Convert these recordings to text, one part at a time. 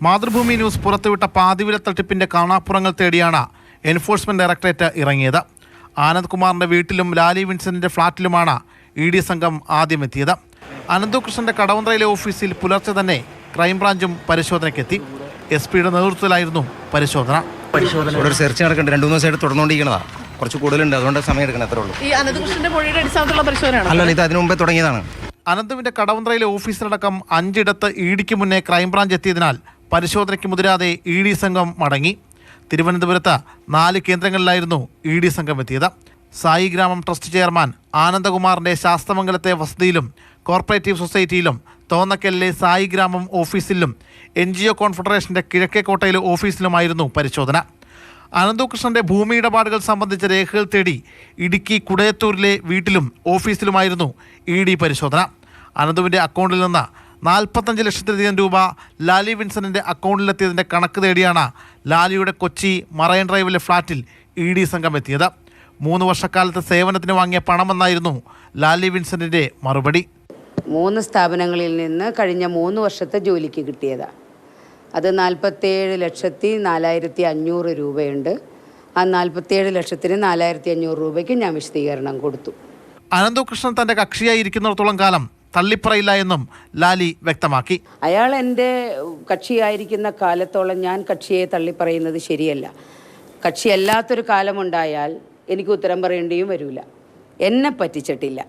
Mathrubhumi news പുറത്തുവിട്ട പാതിവില തട്ടിപ്പിന്റെ കാണാപ്പുറങ്ങൾ തേടിയാണ് enforcement directorate ഇറങ്ങിയത്. ആനന്ദ്കുമാറിന്റെ വീട്ടിലും ലാലി വിൻസെന്റിന്റെ ഫ്ളാറ്റിലുമാണ് ഇ.ഡി. സംഘം ആദ്യം എത്തിയത്. അനന്തകൃഷ്ണന്റെ കടവന്ത്രയിലെ ഓഫീസിൽ പുലർച്ചെ തന്നെ ക്രൈംബ്രാഞ്ചും പരിശോധനയ്ക്കെത്തി. എസ്.പിയുടെ നേതൃത്വത്തിലായിരുന്നു പരിശോധന. ഒരു സെർച്ച് നടക്കുന്നുണ്ട്, 2-3 ദിവസമായിട്ട് തുടർന്നുകൊണ്ടിരിക്കുന്നതാണ്. കുറച്ച് കൂടുതലുണ്ട്, അതുകൊണ്ട് സമയം എടുക്കണം, അത്രേ ഉള്ളൂ. ഈ അനന്തകൃഷ്ണന്റെ മൊഴിയുടെ അടിസ്ഥാനത്തിലുള്ള പരിശോധനയാണ്. അല്ലല്ല, ഇത് അതിനു മുമ്പേ തുടങ്ങിയതാണ്. അനന്തുവിന്റെ കടവന്ത്രയിലെ ഓഫീസിലടക്കം 5 ഇടത്ത് ഇ.ഡിക്ക് മുന്നേ ക്രൈംബ്രാഞ്ച് എത്തിയതിനാൽ പരിശോധനയ്ക്ക് മുതിരാതെ ഇ.ഡി. സംഘം മടങ്ങി. തിരുവനന്തപുരത്ത് 4 കേന്ദ്രങ്ങളിലായിരുന്നു ഇ.ഡി. സംഘം എത്തിയത്. സായി ഗ്രാമം ട്രസ്റ്റ് ചെയർമാൻ ആനന്ദകുമാറിന്റെ ശാസ്തമംഗലത്തെ വസതിയിലും കോർപ്പറേറ്റീവ് സൊസൈറ്റിയിലും തോന്നക്കലിലെ സായി ഗ്രാമം ഓഫീസിലും NGO കോൺഫെഡറേഷന്റെ കിഴക്കേക്കോട്ടയിലെ ഓഫീസിലുമായിരുന്നു പരിശോധന. അനന്തകൃഷ്ണന്റെ ഭൂമി ഇടപാടുകൾ സംബന്ധിച്ച രേഖകൾ തേടി ഇടുക്കി കുടയത്തൂരിലെ വീട്ടിലും ഓഫീസിലുമായിരുന്നു ഇ.ഡി. പരിശോധന. അനന്തുവിന്റെ അക്കൗണ്ടിൽ നിന്ന് 45 ലക്ഷത്തിലധികം രൂപ ലാലി വിൻസെന്റിന്റെ അക്കൗണ്ടിലെത്തിയതിന്റെ കണക്ക് തേടിയാണ് ലാലിയുടെ കൊച്ചി മറൈൻ ഡ്രൈവിലെ ഫ്ളാറ്റിൽ ഇ.ഡി. സംഘം എത്തിയത്. 3 വർഷക്കാലത്തെ സേവനത്തിന് വാങ്ങിയ പണമെന്നായിരുന്നു ലാലി വിൻസെന്റിന്റെ മറുപടി. 3 സ്ഥാപനങ്ങളിൽ നിന്ന് കഴിഞ്ഞ 3 വർഷത്തെ ജോലിക്ക് കിട്ടിയതാണ്. അത് 47,04,500 രൂപയുണ്ട്. ആ 47,00,000 4,500 രൂപയ്ക്ക് ഞാൻ വിശദീകരണം കൊടുത്തു. അനന്തകൃഷ്ണൻ തന്റെ കക്ഷിയായി ഇരിക്കുന്നിടത്തോളം കാലം തള്ളിപ്പറയില്ല എന്നും ലാലി വ്യക്തമാക്കി. അയാൾ എൻ്റെ കക്ഷിയായിരിക്കുന്ന കാലത്തോളം ഞാൻ കക്ഷിയെ തള്ളിപ്പറയുന്നത് ശരിയല്ല. കക്ഷിയല്ലാത്തൊരു കാലമുണ്ടായാൽ എനിക്ക് ഉത്തരം പറയേണ്ടിയും വരില്ല. എന്നെ പറ്റിച്ചിട്ടില്ല,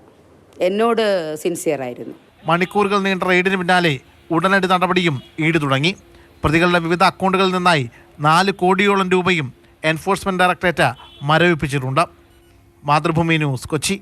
എന്നോട് സിൻസിയറായിരുന്നു. മണിക്കൂറുകൾ നീണ്ട റെയ്ഡിന് പിന്നാലെ ഉടനടി നടപടിയും ഇ.ഡി. തുടങ്ങി. പ്രതികളുടെ വിവിധ അക്കൗണ്ടുകളിൽ നിന്നായി 4 കോടിയോളം രൂപയും എൻഫോഴ്സ്മെന്റ് ഡയറക്ടറേറ്റ് മരവിപ്പിച്ചിട്ടുണ്ട്. മാതൃഭൂമി ന്യൂസ്, കൊച്ചി.